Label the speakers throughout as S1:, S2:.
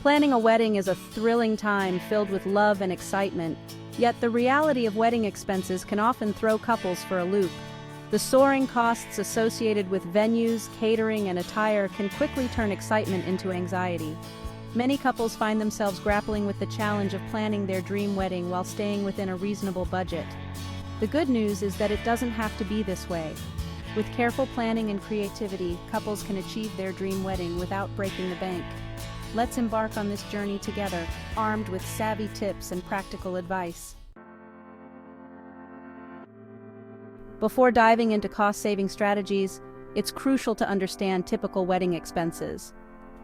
S1: Planning a wedding is a thrilling time filled with love and excitement, yet the reality of wedding expenses can often throw couples for a loop. The soaring costs associated with venues, catering, and attire can quickly turn excitement into anxiety. Many couples find themselves grappling with the challenge of planning their dream wedding while staying within a reasonable budget. The good news is that it doesn't have to be this way. With careful planning and creativity, couples can achieve their dream wedding without breaking the bank. Let's embark on this journey together, armed with savvy tips and practical advice. Before diving into cost-saving strategies, it's crucial to understand typical wedding expenses.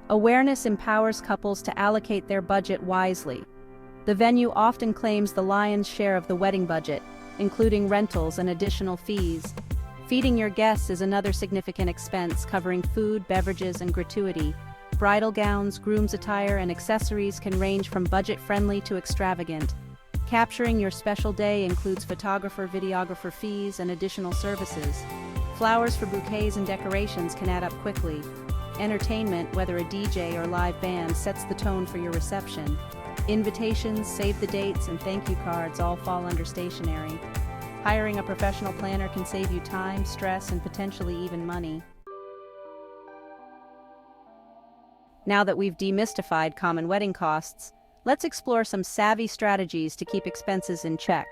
S1: Awareness empowers couples to allocate their budget wisely. The venue often claims the lion's share of the wedding budget, including rentals and additional fees. Feeding your guests is another significant expense, covering food, beverages, and gratuity. Bridal gowns, groom's attire, and accessories can range from budget-friendly to extravagant. Capturing your special day includes photographer, videographer fees, and additional services. Flowers for bouquets and decorations can add up quickly. Entertainment, whether a DJ or live band, sets the tone for your reception. Invitations, save the dates, and thank you cards all fall under stationery. Hiring a professional planner can save you time, stress, and potentially even money. Now that we've demystified common wedding costs, let's explore some savvy strategies to keep expenses in check.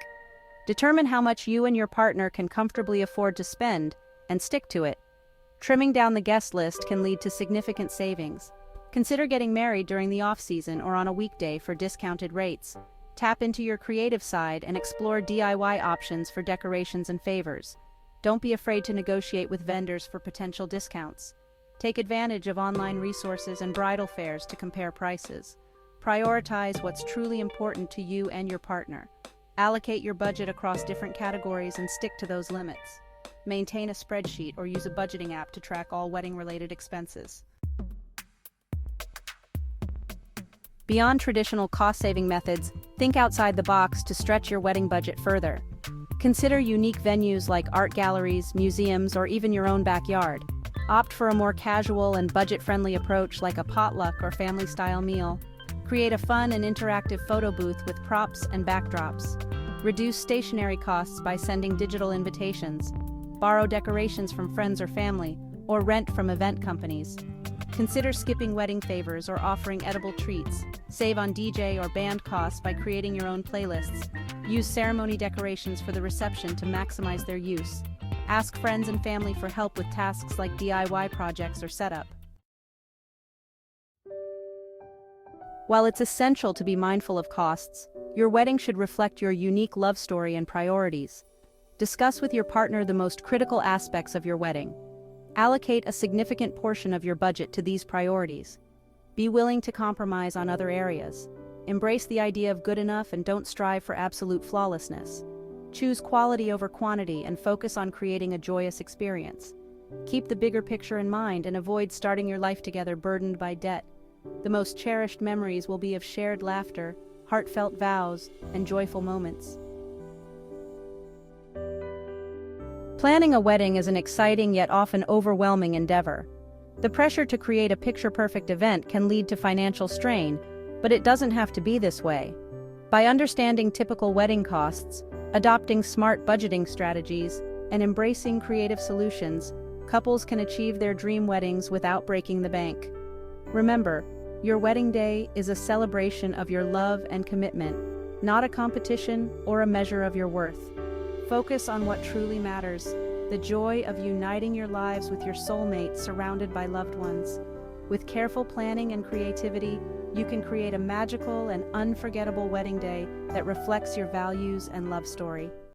S1: Determine how much you and your partner can comfortably afford to spend, and stick to it. Trimming down the guest list can lead to significant savings. Consider getting married during the off-season or on a weekday for discounted rates. Tap into your creative side and explore DIY options for decorations and favors. Don't be afraid to negotiate with vendors for potential discounts. Take advantage of online resources and bridal fairs to compare prices. Prioritize what's truly important to you and your partner. Allocate your budget across different categories and stick to those limits. Maintain a spreadsheet or use a budgeting app to track all wedding-related expenses. Beyond traditional cost-saving methods, think outside the box to stretch your wedding budget further. Consider unique venues like art galleries, museums, or even your own backyard. Opt for a more casual and budget-friendly approach like a potluck or family-style meal. Create a fun and interactive photo booth with props and backdrops. Reduce stationery costs by sending digital invitations. Borrow decorations from friends or family, or rent from event companies. Consider skipping wedding favors or offering edible treats. Save on DJ or band costs by creating your own playlists. Use ceremony decorations for the reception to maximize their use. Ask friends and family for help with tasks like DIY projects or setup. While it's essential to be mindful of costs, your wedding should reflect your unique love story and priorities. Discuss with your partner the most critical aspects of your wedding. Allocate a significant portion of your budget to these priorities. Be willing to compromise on other areas. Embrace the idea of good enough and don't strive for absolute flawlessness. Choose quality over quantity and focus on creating a joyous experience. Keep the bigger picture in mind and avoid starting your life together burdened by debt. The most cherished memories will be of shared laughter, heartfelt vows, and joyful moments. Planning a wedding is an exciting yet often overwhelming endeavor. The pressure to create a picture-perfect event can lead to financial strain, but it doesn't have to be this way. By understanding typical wedding costs, adopting smart budgeting strategies, and embracing creative solutions, couples can achieve their dream weddings without breaking the bank. Remember, your wedding day is a celebration of your love and commitment, not a competition or a measure of your worth. Focus on what truly matters, the joy of uniting your lives with your soulmate surrounded by loved ones. With careful planning and creativity, you can create a magical and unforgettable wedding day that reflects your values and love story.